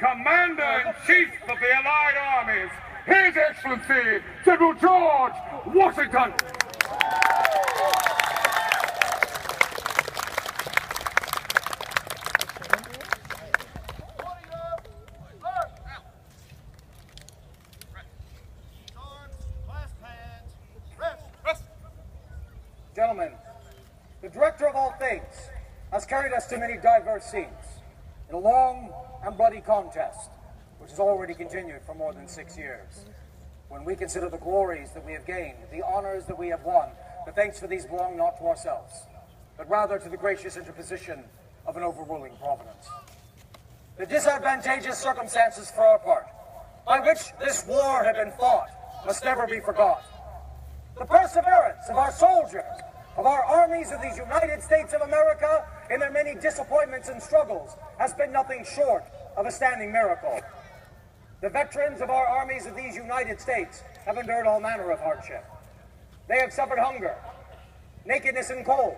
Commander-in-Chief of the Allied Armies, His Excellency, General George Washington. Gentlemen, the Director of all things has carried us to many diverse scenes in a long and bloody contest, which has already continued for more than 6 years. When we consider the glories that we have gained, the honors that we have won, the thanks for these belong not to ourselves, but rather to the gracious interposition of an overruling providence. The disadvantageous circumstances for our part, by which this war had been fought, must never be forgot. The perseverance of our soldiers, of our armies of these United States of America in their many disappointments and struggles has been nothing short of a standing miracle. The veterans of our armies of these United States have endured all manner of hardship. They have suffered hunger, nakedness and cold.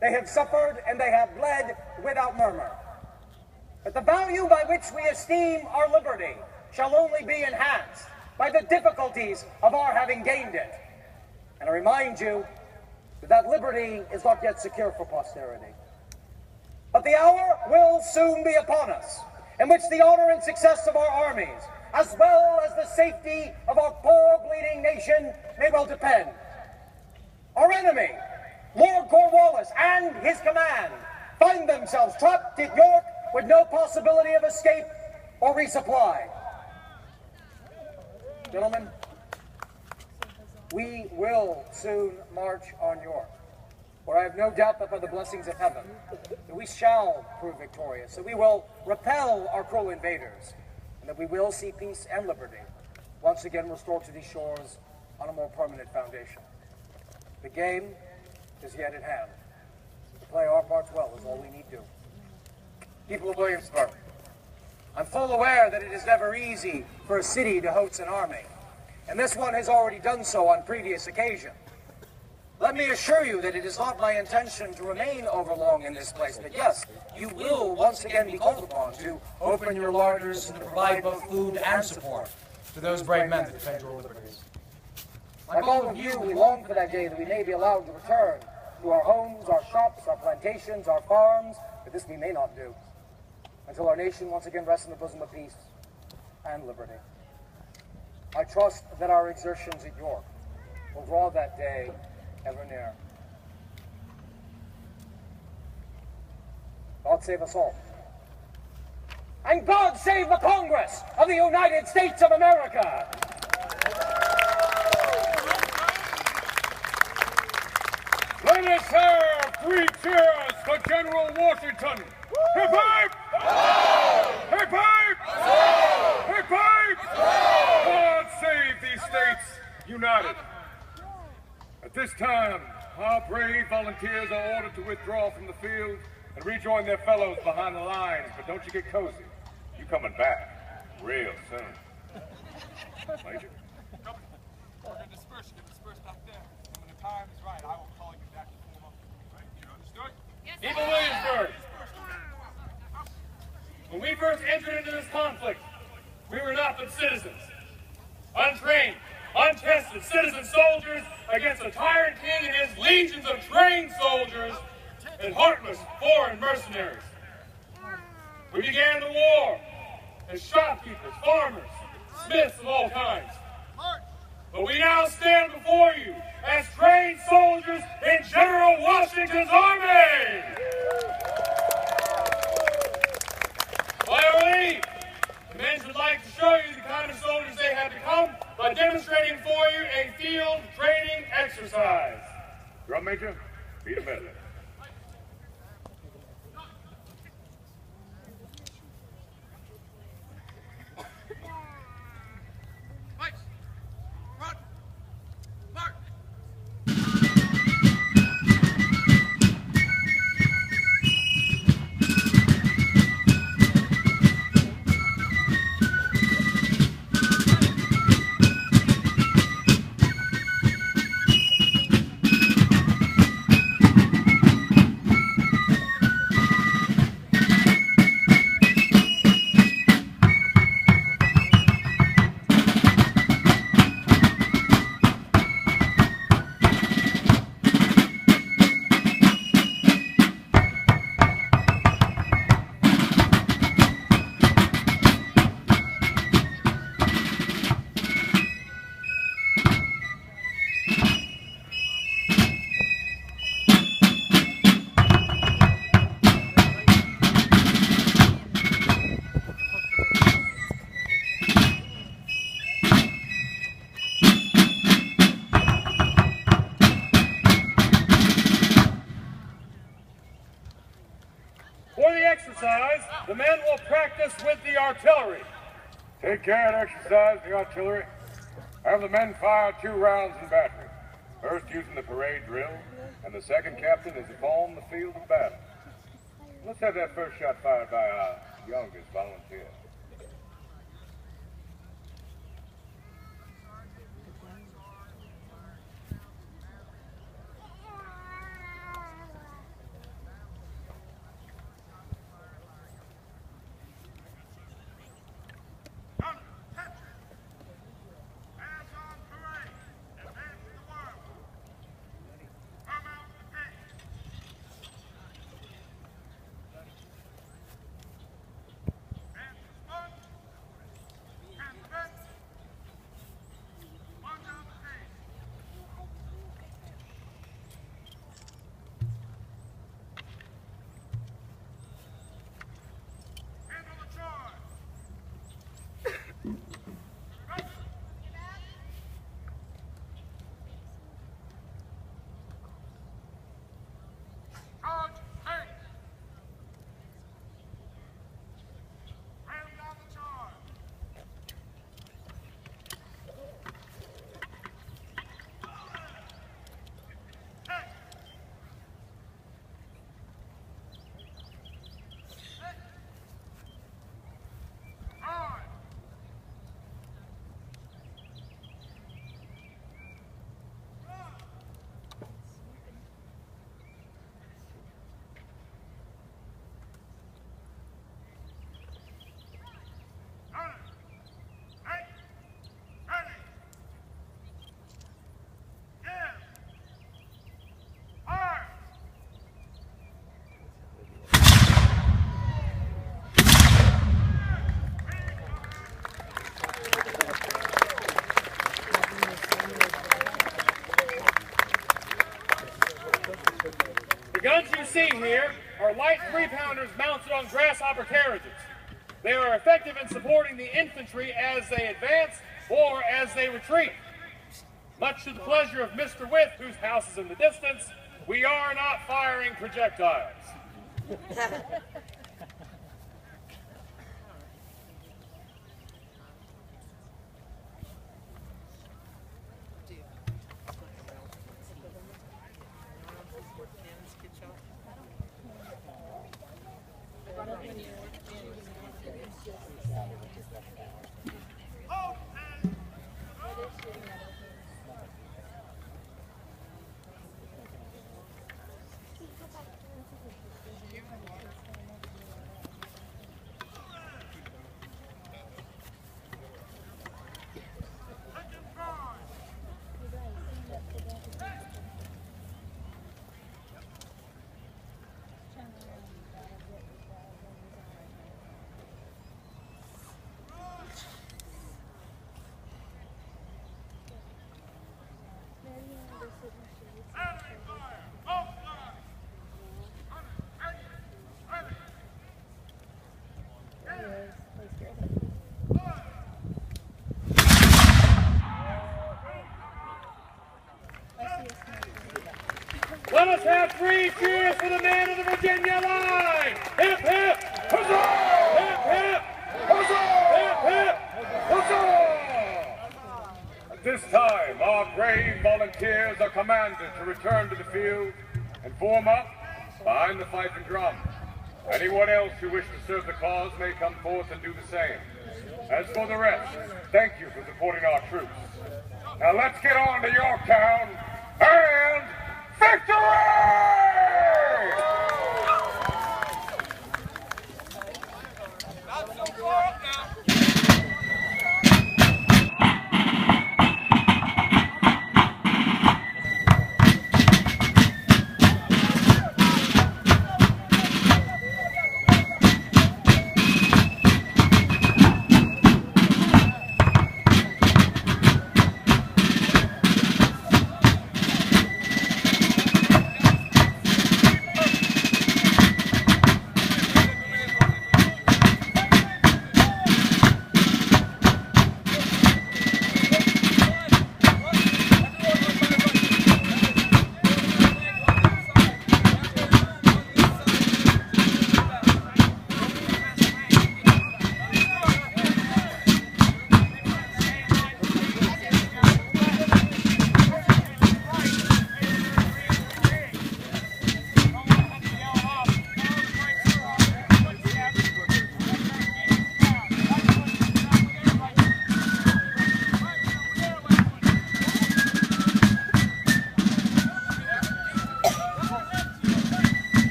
They have suffered and they have bled without murmur. But the value by which we esteem our liberty shall only be enhanced by the difficulties of our having gained it. And I remind you that liberty is not yet secure for posterity. But the hour will soon be upon us, in which the honor and success of our armies, as well as the safety of our poor bleeding nation, may well depend. Our enemy, Lord Cornwallis and his command, find themselves trapped at York with no possibility of escape or resupply. Gentlemen, we will soon march on York, where I have no doubt that by the blessings of heaven, that we shall prove victorious, that we will repel our cruel invaders, and that we will see peace and liberty once again restored to these shores on a more permanent foundation. The game is yet at hand. To play our parts well is all we need to. People of Williamsburg, I'm full aware that it is never easy for a city to host an army, and this one has already done so on previous occasions. Let me assure you that it is not my intention to remain overlong in this place, but yes, you will once again be called upon to open your larders and to provide both food and support to those brave men that defend your liberties. Like all of you, we long for that day that we may be allowed to return to our homes, our shops, our plantations, our farms, but this we may not do until our nation once again rests in the bosom of peace and liberty. I trust that our exertions at York will draw that day ever near. God save us all. And God save the Congress of the United States of America! Let us have 3 cheers for General Washington. Hip hip! Hip hip! Hip hip! God save these states united. At this time, our brave volunteers are ordered to withdraw from the field and rejoin their fellows behind the lines. But don't you get cozy. You coming back real soon. Major? We're going to disperse. You can disperse back there. And when the time is right, I will call you back to form up. Right? You understood? Yes, People of Williamsburg, when we first entered into this conflict, we were not but citizens. Untrained, untested citizen soldiers against a tyrant king and his legions of trained soldiers and heartless foreign mercenaries. We began the war as shopkeepers, farmers, smiths of all kinds. But we now stand before you as trained soldiers in General Washington's army. By our leave, the men would like to show you the kind of soldiers they have become by demonstrating for you a field training exercise. Drum major, beat a medley. the artillery. Take care and exercise the artillery. Have the men fire 2 rounds in battery. First using the parade drill, and the second, Captain, is upon the field of battle. Let's have that first shot fired by our youngest volunteer. The guns you see here are light 3-pounders mounted on grasshopper carriages. They are effective in supporting the infantry as they advance or as they retreat. Much to the pleasure of Mr. With, whose house is in the distance, we are not firing projectiles. Let us have 3 cheers for the man of the Virginia line! Hip, hip, huzzah! Hip, hip, huzzah! Hip, hip, huzzah! At this time, our brave volunteers are commanded to return to the field and form up behind the fife and drum. Anyone else who wishes to serve the cause may come forth and do the same. As for the rest, thank you for supporting our troops. Now let's get on to Yorktown and victory!